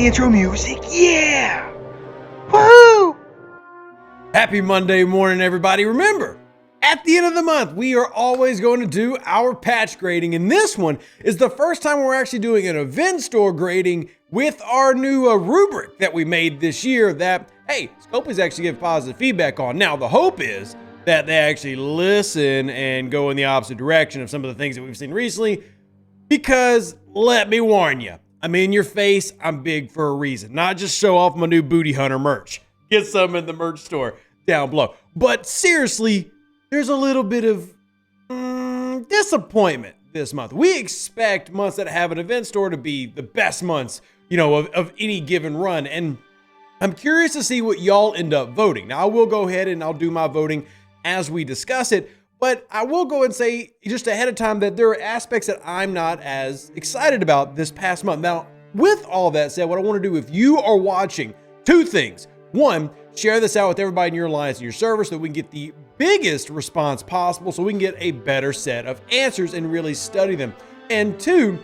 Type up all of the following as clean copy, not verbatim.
the intro music. Yeah! Woo! Happy Monday morning, everybody. Remember, at the end of the month, we are always going to do our patch grading. And this one is the first time we're actually doing an event store grading with our new rubric that we made this year that, hey, Scopely's actually give positive feedback on. Now, the hope is that they actually listen and go in the opposite direction of some of the things that we've seen recently. Because let me warn you, I'm in your face. I'm big for a reason, not just show off my new Booty Hunter merch. Get some in the merch store down below. But seriously, there's a little bit of disappointment this month. We expect months that have an event store to be the best months, of any given run. And I'm curious to see what y'all end up voting. Now, I will go ahead and I'll do my voting as we discuss it. But I will go and say just ahead of time that there are aspects that I'm not as excited about this past month. Now, with all that said, what I want to do, if you are watching, two things. One, share this out with everybody in your alliance and your server so that we can get the biggest response possible so we can get a better set of answers and really study them. And two,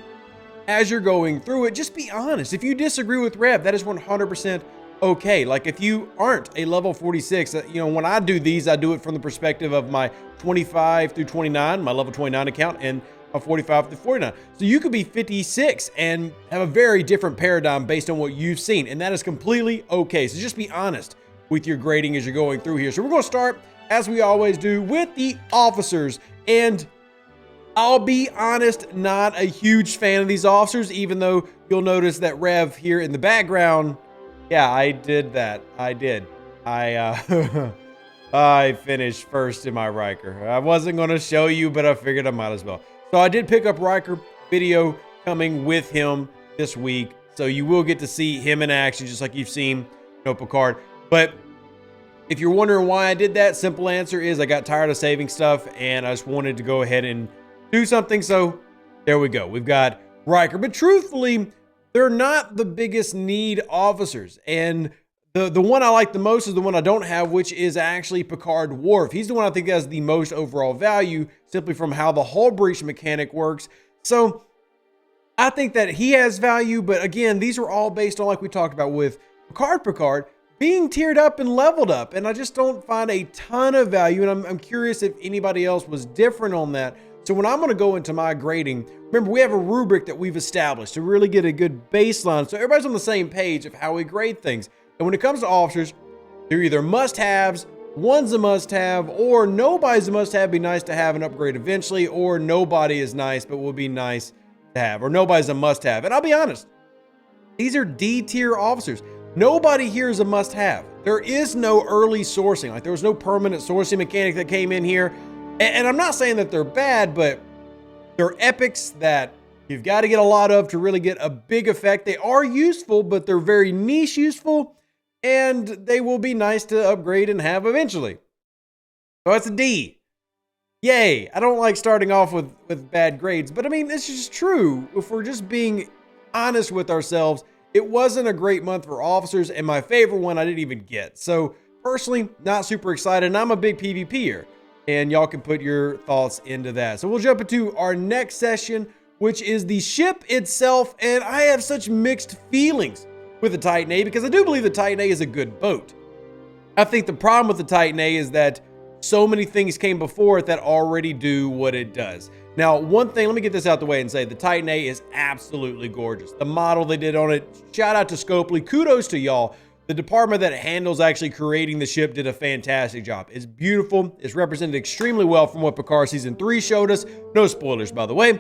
as you're going through it, just be honest. If you disagree with Rev, that is 100% okay. Like if you aren't a level 46, when I do these, I do it from the perspective of my 25 through 29, my level 29 account, and a 45 through 49. So you could be 56 and have a very different paradigm based on what you've seen. And that is completely okay. So just be honest with your grading as you're going through here. So we're going to start, as we always do, with the officers. And I'll be honest, not a huge fan of these officers, even though you'll notice that Rev here in the background, yeah, I did that. I did. I finished first in my Riker. I wasn't going to show you, but I figured I might as well. So I did pick up Riker video coming with him this week. So you will get to see him in action, just like you've seen, Picard. But if you're wondering why I did that, simple answer is I got tired of saving stuff and I just wanted to go ahead and do something. So there we go. We've got Riker. But truthfully, they're not the biggest need officers. And the one I like the most is the one I don't have, which is actually Picard Worf. He's the one I think has the most overall value simply from how the hull breach mechanic works. So I think that he has value, but again, these are all based on, like we talked about with Picard being tiered up and leveled up. And I just don't find a ton of value. And I'm curious if anybody else was different on that. So when I'm going to go into my grading, remember we have a rubric that we've established to really get a good baseline. So everybody's on the same page of how we grade things. And when it comes to officers, they're either must-haves, one's a must-have, or nobody's a must-have, be nice to have an upgrade eventually, or nobody is nice, but will be nice to have, or nobody's a must-have. And I'll be honest, these are D-tier officers. Nobody here is a must-have. There is no early sourcing. Like there was no permanent sourcing mechanic that came in here. And I'm not saying that they're bad, but they're epics that you've got to get a lot of to really get a big effect. They are useful, but they're very niche useful. And they will be nice to upgrade and have eventually. So that's a D. Yay. I don't like starting off with bad grades, but I mean, this is true. If we're just being honest with ourselves, it wasn't a great month for officers, and my favorite one I didn't even get. So personally, not super excited, and I'm a big PvPer, and y'all can put your thoughts into that. So we'll jump into our next session, which is the ship itself, and I have such mixed feelings with the Titan A because I do believe the Titan A is a good boat. I think the problem with the Titan A is that so many things came before it that already do what it does. Now, one thing, let me get this out the way and say the Titan A is absolutely gorgeous. The model they did on it, shout out to Scopely, kudos to y'all. The department that handles actually creating the ship did a fantastic job. It's beautiful. It's represented extremely well from what Picard Season 3 showed us. No spoilers, by the way.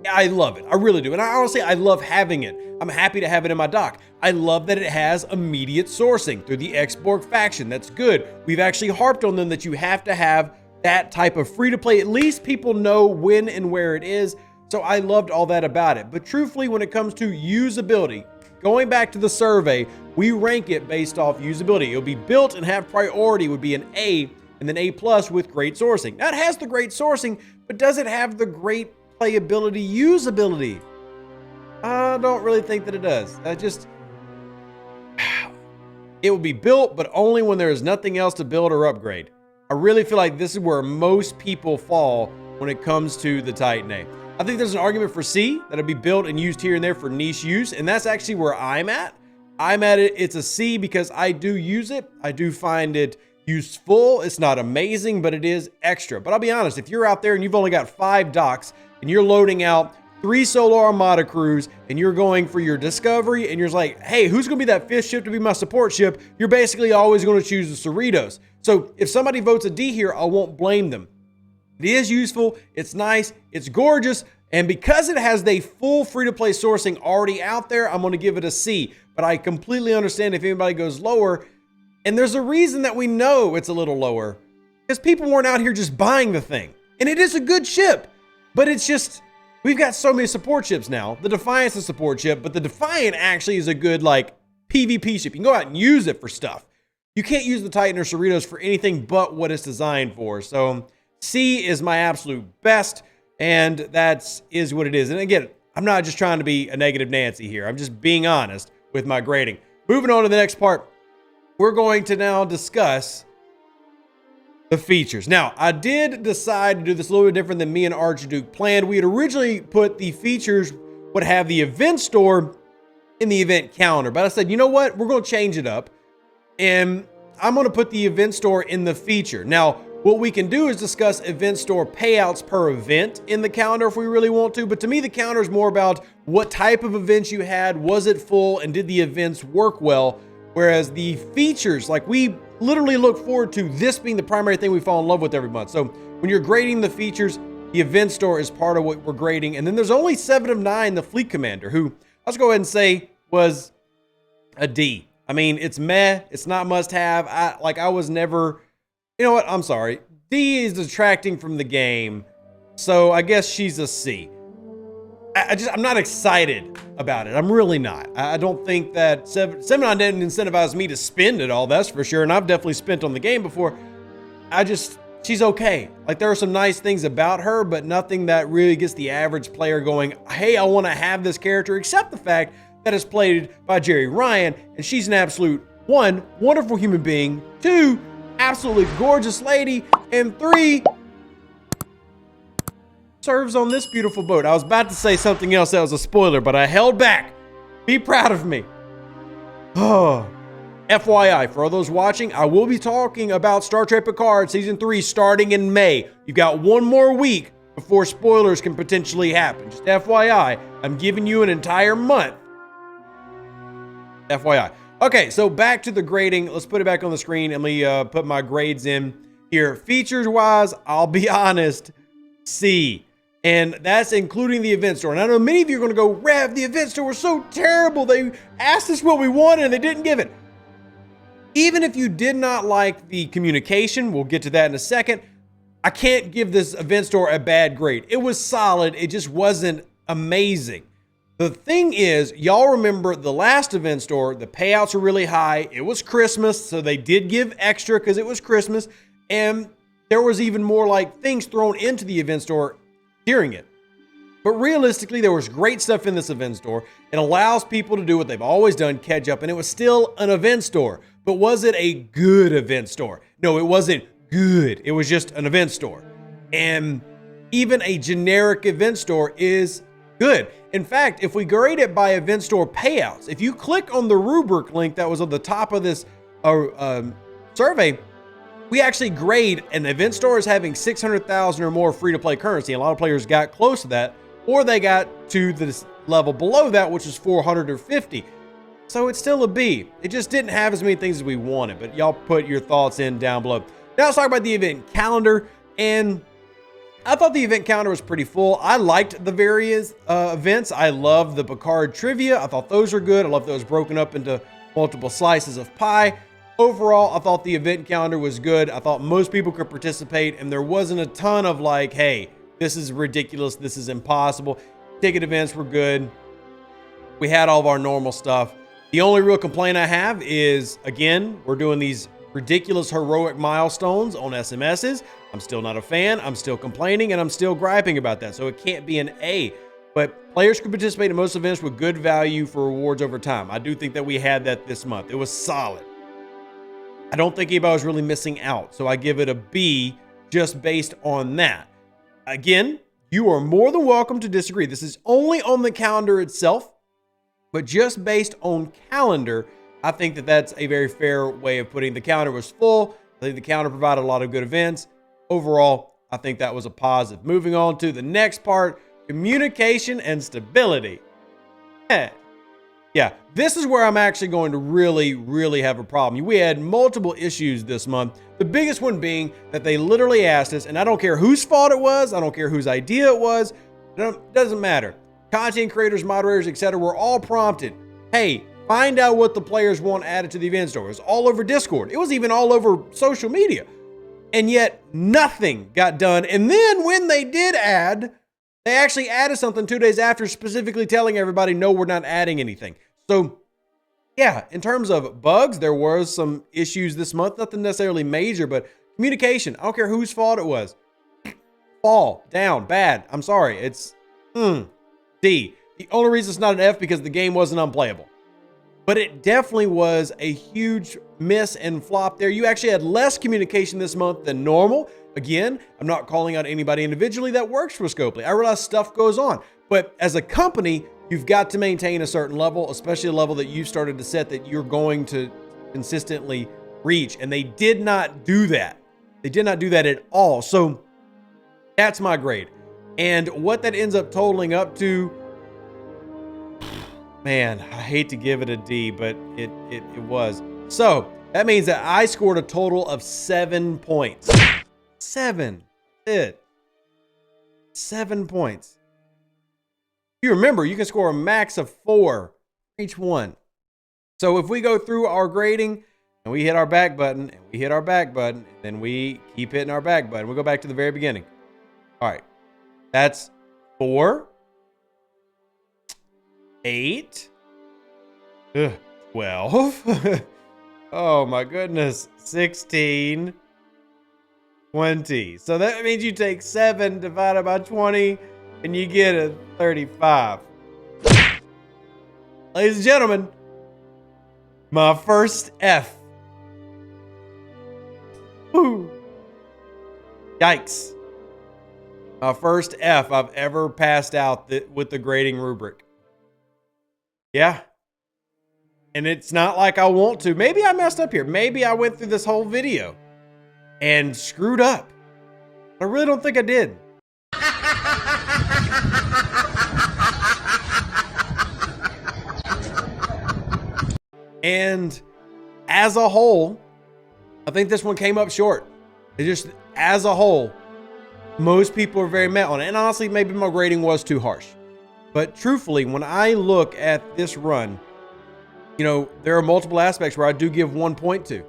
I love it. I really do. And I love having it. I'm happy to have it in my dock. I love that it has immediate sourcing through the X-Borg faction. That's good. We've actually harped on them that you have to have that type of free-to-play. At least people know when and where it is. So I loved all that about it. But truthfully, when it comes to usability, going back to the survey, we rank it based off usability. It'll be built and have priority would be an A and then A+ with great sourcing. Now it has the great sourcing, but does it have the great playability, usability? I don't really think that it does. It will be built, but only when there is nothing else to build or upgrade. I really feel like this is where most people fall when it comes to the Titan A. I think there's an argument for C that'll be built and used here and there for niche use, and that's actually where I'm at. It's a C because I do use it. I do find it useful. It's not amazing, but it is extra. But I'll be honest, if you're out there and you've only got 5 docks and you're loading out 3 Solar Armada crews and you're going for your discovery and you're like, hey, who's going to be that 5th ship to be my support ship? You're basically always going to choose the Cerritos. So if somebody votes a D here, I won't blame them. It is useful, it's nice, it's gorgeous, and because it has the full free-to-play sourcing already out there, I'm going to give it a C. But I completely understand if anybody goes lower, and there's a reason that we know it's a little lower, because people weren't out here just buying the thing. And it is a good ship, but it's just, we've got so many support ships now. The Defiance is a support ship, but the Defiant actually is a good, like, PvP ship. You can go out and use it for stuff. You can't use the Titan or Cerritos for anything but what it's designed for, so C is my absolute best, and that is what it is. And again, I'm not just trying to be a negative Nancy here. I'm just being honest with my grading. Moving on to the next part, we're going to now discuss the features. Now, I did decide to do this a little bit different than me and Archduke planned. We had originally put the features would have the event store in the event calendar, but I said, you know what? We're going to change it up, and I'm going to put the event store in the feature. Now, what we can do is discuss event store payouts per event in the calendar if we really want to, but to me the calendar is more about what type of events you had, was it full, and did the events work well, whereas the features, like we literally look forward to this being the primary thing we fall in love with every month. So when you're grading the features, the event store is part of what we're grading, and then there's only 7 of 9, the Fleet Commander, who let's go ahead and say was a D. I mean, it's meh, it's not must have. I was never, you know what? I'm sorry. D is detracting from the game, so I guess she's a C. I'm not excited about it. I'm really not. I don't think that Seminon didn't incentivize me to spend it all, that's for sure, and I've definitely spent on the game before. She's okay. Like, there are some nice things about her, but nothing that really gets the average player going, hey, I want to have this character, except the fact that it's played by Jerry Ryan, and she's an absolute 1, wonderful human being, 2, absolutely gorgeous lady, and 3, serves on this beautiful boat. I was about to say something else that was a spoiler, but I held back. Be proud of me. Oh, FYI, for all those watching, I will be talking about Star Trek Picard Season 3 starting in May. You've got 1 more week before spoilers can potentially happen. Just FYI, I'm giving you an entire month. FYI. Okay, so back to the grading. Let's put it back on the screen and let me put my grades in here. Features-wise, I'll be honest, C. And that's including the event store. And I know many of you are going to go, Rev, the event store was so terrible. They asked us what we wanted and they didn't give it. Even if you did not like the communication, we'll get to that in a second, I can't give this event store a bad grade. It was solid. It just wasn't amazing. The thing is, y'all remember the last event store, the payouts are really high. It was Christmas, so they did give extra because it was Christmas. And there was even more like things thrown into the event store during it. But realistically, there was great stuff in this event store. It allows people to do what they've always done, catch up, and it was still an event store. But was it a good event store? No, it wasn't good. It was just an event store. And even a generic event store is good. In fact, if we grade it by event store payouts, if you click on the rubric link that was on the top of this survey, we actually grade an event store as having 600,000 or more free-to-play currency. A lot of players got close to that, or they got to the level below that, which is 400 or 50. So it's still a B. It just didn't have as many things as we wanted, but y'all put your thoughts in down below. Now let's talk about the event calendar, and I thought the event calendar was pretty full. I liked the various events. I loved the Picard trivia. I thought those were good. I love those broken up into multiple slices of pie. Overall, I thought the event calendar was good. I thought most people could participate, and there wasn't a ton of like, hey, this is ridiculous, this is impossible. Ticket events were good. We had all of our normal stuff. The only real complaint I have is, again, we're doing these ridiculous heroic milestones on SMSs. I'm still not a fan. I'm still complaining, and I'm still griping about that. So it can't be an A. But players could participate in most events with good value for rewards over time. I do think that we had that this month. It was solid. I don't think anybody was really missing out. So I give it a B just based on that. Again, You are more than welcome to disagree. This is only on the calendar itself, but just based on calendar, I think that that's a very fair way of putting it. The calendar was full. I think the calendar provided a lot of good events. Overall, I think that was a positive. Moving on to the next part, communication and stability. Yeah, this is where I'm actually going to really have a problem. We had multiple issues this month. The biggest one being that they literally asked us, and I don't care whose fault it was, I don't care whose idea it was, it doesn't matter. Content creators, moderators, etc. were all prompted, hey, find out what the players want added to the event store. It was all over Discord. It was even all over social media. And yet nothing got done. And then when they did add, they actually added something 2 days after, specifically telling everybody, no, we're not adding anything. So yeah, in terms of bugs, there was some issues this month, nothing necessarily major, but communication, I don't care whose fault it was. Fall, down, bad. I'm sorry. It's D. The only reason it's not an F because the game wasn't unplayable. But it definitely was a huge miss and flop there. You actually had less communication this month than normal. Again, I'm not calling out anybody individually that works for Scopely. I realize stuff goes on. But as a company, you've got to maintain a certain level, especially a level that you've started to set that you're going to consistently reach. And they did not do that. They did not do that at all. So that's my grade. And what that ends up totaling up to, man, I hate to give it a D, but it was. So that means that I scored a total of 7 points. 7. 7 points. You remember, you can score a max of 4 each one. So if we go through our grading and we hit our back button and we hit our back button, and then we keep hitting our back button, we'll go back to the very beginning. All right. That's 4, 8, 12. Oh my goodness. 16, 20. So that means you take 7 divided by 20 and you get a 35. Ladies and gentlemen, my first F. Woo. Yikes. My first F I've ever passed out with the grading rubric. Yeah. And it's not like I want to. Maybe I messed up here. Maybe I went through this whole video and screwed up. I really don't think I did. And as a whole, I think this one came up short. It just, as a whole, most people are very met on it. And honestly, maybe my grading was too harsh. But truthfully, when I look at this run, you know, there are multiple aspects where I do give 1 point to.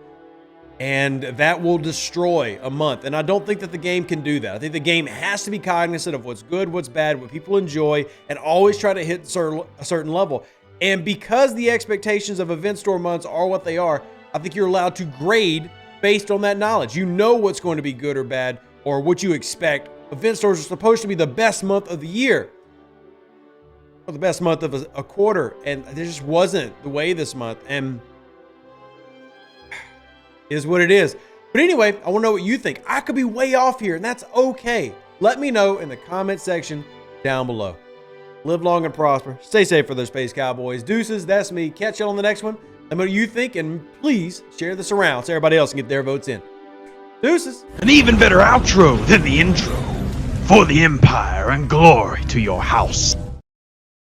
And that will destroy a month. And I don't think that the game can do that. I think the game has to be cognizant of what's good, what's bad, what people enjoy, and always try to hit a certain level. And because the expectations of event store months are what they are, I think you're allowed to grade based on that knowledge. You know what's going to be good or bad, or what you expect. Event stores are supposed to be the best month of the year, or the best month of a quarter, and there just wasn't the way this month, and it is what it is. But anyway, I want to know what you think. I could be way off here, and that's okay. Let me know in the comment section down below. Live long and prosper. Stay safe for those Space Cowboys. Deuces, that's me. Catch you on the next one. Let me know what you think, and please share this around so everybody else can get their votes in. Deuces. An even better outro than the intro. For the Empire and glory to your house.